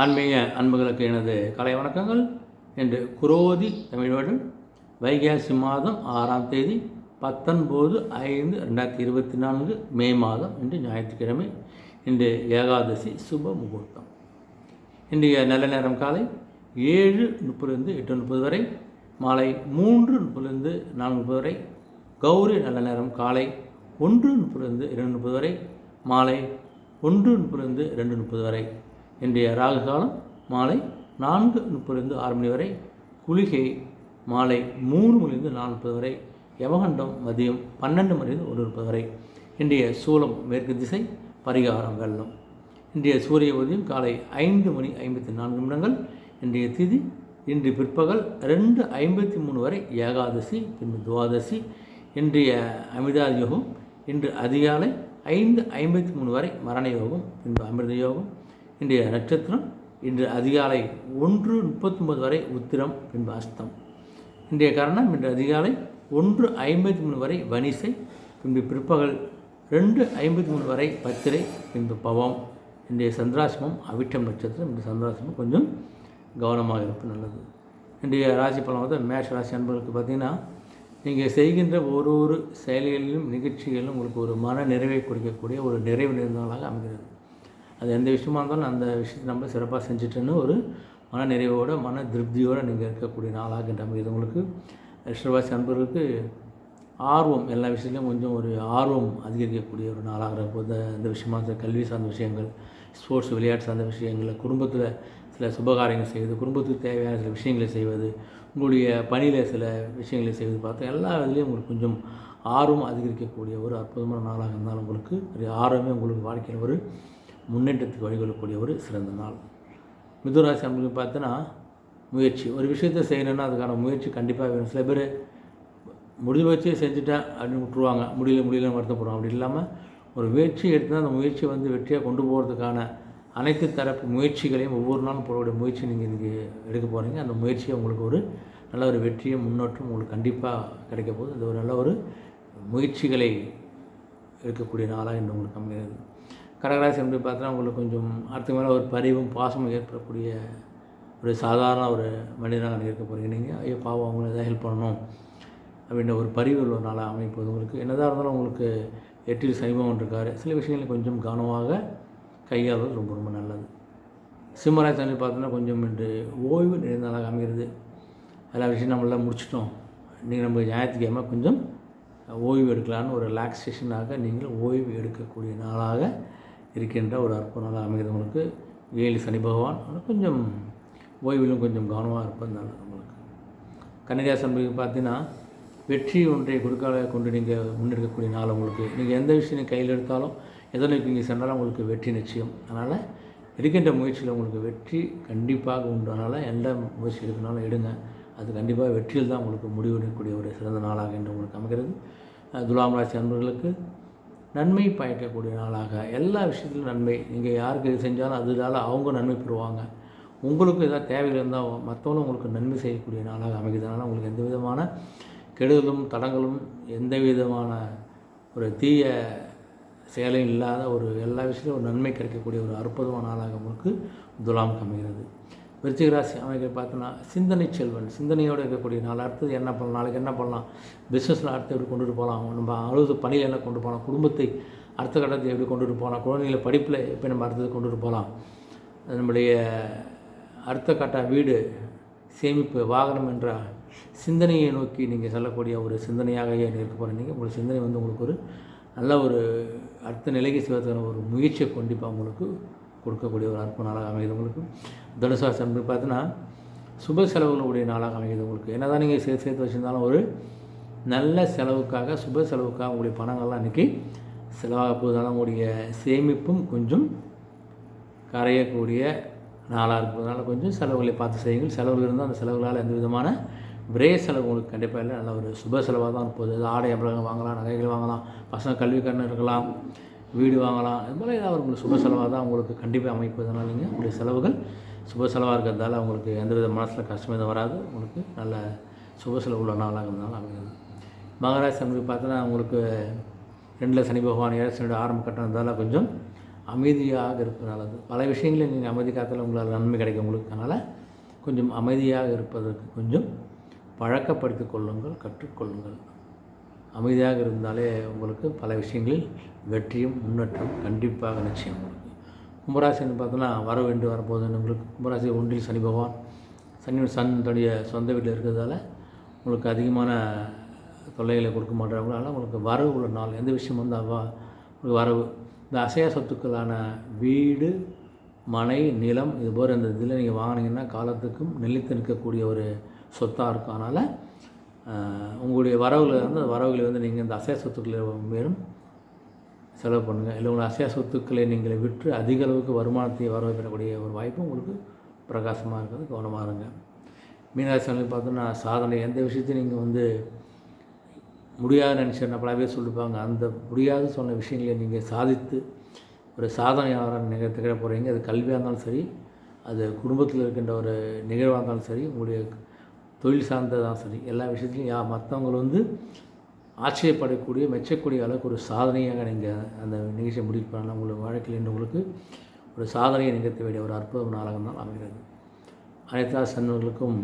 ஆன்மீக அன்புகளுக்கு எனது கலை வணக்கங்கள். என்று குரோதி தமிழ் வருடம் வைகாசி மாதம் 6ஆம் தேதி 19/5/2024 மே மாதம் இன்று ஞாயிற்றுக்கிழமை. இன்று ஏகாதசி சுப முகூர்த்தம். இன்றைய நல்ல நேரம் காலை 7:30 8:30 வரை, மாலை 3:30 4:30 வரை. கௌரி நல்ல நேரம் காலை 1:30 2:30 வரை, மாலை 1:30 2:30 வரை. இன்றைய ராகு காலம் மாலை 4:30 6 மணி வரை, குளிகை மாலை 3 மணிலிருந்து 4:30 வரை, யமகண்டம் மதியம் 12 மணிலிருந்து 1:30 வரை. இன்றைய சூலம் மேற்கு திசை, பரிகாரம் வெள்ளம். இன்றைய சூரிய உதயம் காலை 5:54. இன்றைய திதி இன்று பிற்பகல் 2:53 வரை ஏகாதசி, பின்பு துவாதசி. இன்றைய அமிர்தாதி யோகம் இன்று அதிகாலை 5:53 வரை மரண யோகம், பின்பு அமிர்த யோகம். இன்றைய நட்சத்திரம் இன்று அதிகாலை 1:39 வரை உத்திரம், பின்பு அஸ்தம். இன்றைய கரணம் இன்று அதிகாலை 1:53 வரை வனிசை, பின்பு பிற்பகல் 2:53 வரை பத்திரை, பின்பு பவம். இன்றைய சந்திராசிரமம் அவிட்டம் நட்சத்திரம். இந்த சந்திராசிரமம் கொஞ்சம் கவனமாக இருப்பது நல்லது. இன்றைய ராசி பலன் வந்து மேஷ ராசி அன்பர்களுக்கு பார்த்திங்கன்னா, நீங்கள் செய்கின்ற ஒரு செயல்களிலும் நிகழ்ச்சிகளிலும் உங்களுக்கு ஒரு மன நிறைவை கொடுக்கக்கூடிய ஒரு நிறைவு நேர்ந்தாலாக அமைகிறது. அது எந்த விஷயமா இருந்தாலும் அந்த விஷயத்தை நம்ம சிறப்பாக செஞ்சுட்டுன்னு ஒரு மன நிறைவோடு மன திருப்தியோடு நீங்கள் இருக்கக்கூடிய நாளாக அமைகிறது. உங்களுக்கு ரிஷபராசி அன்பர்களுக்கு ஆர்வம், எல்லா விஷயத்துலையும் கொஞ்சம் ஒரு ஆர்வம் அதிகரிக்கக்கூடிய ஒரு நாளாகிற போது இந்த விஷயமா கல்வி சார்ந்த விஷயங்கள், ஸ்போர்ட்ஸ் விளையாட்டு சார்ந்த விஷயங்கள், குடும்பத்தில் சில சுபகாரியங்கள் செய்வது, குடும்பத்துக்கு தேவையான சில விஷயங்களை செய்வது, உங்களுடைய பணியில் சில விஷயங்களை செய்வது பார்த்தா எல்லா இதுலேயும் உங்களுக்கு கொஞ்சம் ஆர்வம் அதிகரிக்கக்கூடிய ஒரு அற்புதமான நாளாக இருந்தாலும் உங்களுக்கு ஒரு ஆர்வமே உங்களுக்கு வாழ்க்கையில் ஒரு முன்னேற்றத்துக்கு வழிகொள்ளக்கூடிய ஒரு சிறந்த நாள். மிதுராசி அன்பர்களுக்கு பார்த்தோன்னா, முயற்சி ஒரு விஷயத்தை செய்யணுன்னா அதுக்கான முயற்சி கண்டிப்பாக வேணும். சில பேர் முடிவு வச்சு செஞ்சுட்டேன் அப்படின்னு விட்டுருவாங்க, முடியலன்னு வருத்தப்படுவாங்க. அப்படி இல்லாமல் ஒரு முயற்சி எடுத்துனா அந்த முயற்சியை வந்து வெற்றியாக கொண்டு போகிறதுக்கான அனைத்து தரப்பு முயற்சிகளையும் ஒவ்வொரு நாளும் போடக்கூடிய முயற்சி நீங்கள் இன்றைக்கி எடுக்க போகிறீங்க. அந்த முயற்சியை உங்களுக்கு ஒரு நல்ல ஒரு வெற்றியும் முன்னேற்றம் உங்களுக்கு கண்டிப்பாக கிடைக்க போகுது. இந்த ஒரு நல்ல ஒரு முயற்சிகளை எடுக்கக்கூடிய நாளாக இன்று உங்களுக்கு அமைகிறது. கடகராசி என்று பார்த்தோன்னா, உங்களுக்கு கொஞ்சம் அடுத்த மேலே ஒரு பரிவும் பாசமும் ஏற்படக்கூடிய ஒரு சாதாரண ஒரு மனிதனாக இருக்க போகிறீங்க. நீங்கள் ஐயோ பாவம் அவங்கள எதாவது ஹெல்ப் பண்ணணும் அப்படின்ற ஒரு பரிவு உள்ள நாளாக அமைப்பது. உங்களுக்கு என்னதான் இருந்தாலும் உங்களுக்கு 8 சனிபவன் இருக்கார். சில விஷயங்களை கொஞ்சம் கவனமாக கையாளுவது ரொம்ப ரொம்ப நல்லது. சிம்மராசி அன்பு பார்த்தோன்னா, கொஞ்சம் இன்று ஓய்வு நிறைந்த நாளாக அமைகிறது. எல்லா விஷயம் நம்மளாம் முடிச்சிட்டோம், நீங்கள் நம்ம ஞாயிற்றுக்கிழமை கொஞ்சம் ஓய்வு எடுக்கலான்னு ஒரு ரிலாக்ஸேஷனாக நீங்கள் ஓய்வு எடுக்கக்கூடிய நாளாக இருக்கின்ற ஒரு அற்புத நாளாக அமைகிறது. உங்களுக்கு 7 சனி பகவான் கொஞ்சம் ஓய்விலும் கொஞ்சம் கவனமாக இருப்பது நல்லது. உங்களுக்கு கன்னிராசி அன்பர்களுக்கு பார்த்தீங்கன்னா, வெற்றி ஒன்றை கொடுக்காத கொண்டு நீங்கள் முன்னெடுக்கக்கூடிய நாள். உங்களுக்கு நீங்கள் எந்த விஷயம் நீங்கள் கையில் எடுத்தாலும் எதை நோக்கி நீங்கள் சென்றாலும் உங்களுக்கு வெற்றி நிச்சயம். அதனால் எடுக்கின்ற முயற்சியில் உங்களுக்கு வெற்றி கண்டிப்பாக உண்டு. அதனால் எந்த முயற்சி எடுக்கனாலும் எடுங்க, அது கண்டிப்பாக வெற்றியில் தான் உங்களுக்கு முடிவெடுக்கக்கூடிய ஒரு சிறந்த நாளாக என்று உங்களுக்கு அமைகிறது. துலாம் ராசி அன்பர்களுக்கு நன்மை பயக்கக்கூடிய நாளாக, எல்லா விஷயத்திலும் நன்மை. நீங்கள் யாருக்கு எது செஞ்சாலும் அதனால அவங்க நன்மை பெறுவாங்க. உங்களுக்கு ஏதாவது தேவைகள் இருந்தால் மற்றவங்களும் உங்களுக்கு நன்மை செய்யக்கூடிய நாளாக அமைகிறதுனால உங்களுக்கு எந்த விதமான கெடுதலும் தடங்களும் எந்த விதமான ஒரு தீய செயலும் இல்லாத ஒரு எல்லா விஷயத்திலும் ஒரு நன்மை கிடைக்கக்கூடிய ஒரு அற்புதமான நாளாக உங்களுக்கு துலாமுக்கு அமைகிறது. விருச்சிக ராசி அமைக்க பார்த்தோன்னா, சிந்தனை செல்வன், சிந்தனையோடு இருக்கக்கூடிய நாள். அடுத்தது என்ன பண்ணலாம், நாளைக்கு என்ன பண்ணலாம், பிஸ்னஸில் அடுத்து எப்படி கொண்டுட்டு போகலாம், நம்ம அலுவலக பணியில் என்ன கொண்டு போகலாம், குடும்பத்தை அடுத்த கட்டத்தை எப்படி கொண்டுட்டு போகலாம், குழந்தைகளை படிப்பில் எப்படி நம்ம அடுத்தது கொண்டுட்டு போகலாம், நம்முடைய அடுத்த கட்ட வீடு சேமிப்பு வாகனம் என்ற சிந்தனையை நோக்கி நீங்கள் செல்லக்கூடிய ஒரு சிந்தனையாக இருக்க போகிறீங்க. உங்கள் சிந்தனை வந்து உங்களுக்கு ஒரு நல்ல ஒரு அடுத்த நிலைக்கு செய்வதற்கான ஒரு முயற்சியை கண்டிப்பாக உங்களுக்கு கொடுக்கக்கூடிய ஒரு அற்புத நாளாக அமைகிறது. உங்களுக்கு தனுசு ராசி அன்பு பார்த்தீங்கன்னா, சுப செலவுகளுடைய நாளாக அமைகிறது. உங்களுக்கு என்ன தான் நீங்கள் சேர்த்து வச்சுருந்தாலும் ஒரு நல்ல செலவுக்காக, சுப செலவுக்காக உங்களுடைய பணங்கள்லாம் இன்றைக்கி செலவாக போவதால் உங்களுடைய சேமிப்பும் கொஞ்சம் கரையக்கூடிய நாளாக இருப்பதனால கொஞ்சம் செலவுகளை பார்த்து செய்யுங்கள். செலவுகள் இருந்தால் அந்த செலவுகளால் எந்த விதமான விரய செலவு உங்களுக்கு கண்டிப்பாக இல்லை. நல்ல ஒரு சுப செலவாக தான் இருப்பது. ஆடை அபலங்கள் வாங்கலாம், நகைகள் வாங்கலாம், பசங்க கல்வி கடன் இருக்கலாம், வீடு வாங்கலாம். இது போல் ஏதாவது உங்களுக்கு சுப செலவாக தான் உங்களுக்கு கண்டிப்பாக அமைப்பதனால நீங்கள் உங்களுடைய செலவுகள் சுப செலவாக இருக்கிறதால உங்களுக்கு எந்தவித மனசில் கஷ்டமே தான் வராது. உங்களுக்கு நல்ல சுப செலவு உள்ள நாளாக இருந்தாலும் அமைகிறது. மகராசி அன்பு பார்த்தோன்னா, உங்களுக்கு 2 சனி பகவான் 7 சனியோட ஆரம்ப கட்டம் இருந்தாலும் கொஞ்சம் அமைதியாக இருப்பது நல்லது. பல விஷயங்களில் நீங்கள் அமைதி காத்தால் உங்களால் நன்மை கிடைக்கும் உங்களுக்கு. அதனால் கொஞ்சம் அமைதியாக இருப்பதற்கு கொஞ்சம் பழக்கப்படுத்தி கொள்ளுங்கள், கற்றுக்கொள்ளுங்கள். அமைதியாக இருந்தாலே உங்களுக்கு பல விஷயங்களில் வெற்றியும் முன்னேற்றம் கண்டிப்பாக நிச்சயம் உங்களுக்கு. கும்பராசின்னு பார்த்தோன்னா வரவு என்று வரப்போகுது உங்களுக்கு. கும்பராசி ஒன்றில் சனி பகவான், சன் தன்னுடைய சொந்த வீட்டில் இருக்கிறதால உங்களுக்கு அதிகமான தொல்லைகளை கொடுக்க மாட்டாங்க. அதனால் உங்களுக்கு வரவு உள்ள நாள். எந்த விஷயம் வந்து உங்களுக்கு வரவு. இந்த அசையா சொத்துக்களான வீடு, மனை, நிலம் இது போல் இந்த இதில் நீங்கள் வாங்கினீங்கன்னா காலத்துக்கும் நிலைத்து நிற்கக்கூடிய ஒரு சொத்தாக இருக்கும். அதனால் உங்களுடைய வரவுகளை வந்து வரவுகளை வந்து நீங்கள் இந்த அசையா சொத்துக்களை மேலும் செலவு பண்ணுங்கள். இல்லை உங்கள் அசையா சொத்துக்களை நீங்கள் விற்று அதிக அளவுக்கு வருமானத்தை வரவு பெறக்கூடிய ஒரு வாய்ப்பு உங்களுக்கு பிரகாசமாக இருக்கிறது. கவனமாக இருங்க. மீனராசினருக்கு பார்த்தோன்னா சாதனை. எந்த விஷயத்தையும் நீங்கள் வந்து முடியாது நினச்சேன் பல பேர் சொல்லியிருப்பாங்க. அந்த முடியாது சொன்ன விஷயங்களை நீங்கள் சாதித்து ஒரு சாதனையாளராக நீங்கள் திகழ போகிறீங்க. அது கல்வியாக இருந்தாலும் சரி, அது குடும்பத்தில் இருக்கின்ற ஒரு நிகழ்வாக இருந்தாலும் சரி, உங்களுடைய தொழில் சார்ந்ததான் சரி, எல்லா விஷயத்துலையும் மற்றவங்களை வந்து ஆச்சரியப்படக்கூடிய மெச்சக்கூடிய அளவுக்கு ஒரு சாதனையாக நீங்கள் அந்த நிகழ்ச்சியை முடிவு பண்ணலாம். உங்களுக்கு வாழ்க்கையில் உங்களுக்கு ஒரு சாதனையை நிகழ்த்த வேண்டிய ஒரு அற்புதம் நாளாக தான் அமைகிறது. அனைத்து ராசி அன்பர்களுக்கும்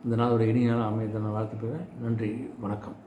இந்த நாள் ஒரு இனிய நாள் அமைந்த நான் வாழ்த்துக்கிறேன். நன்றி, வணக்கம்.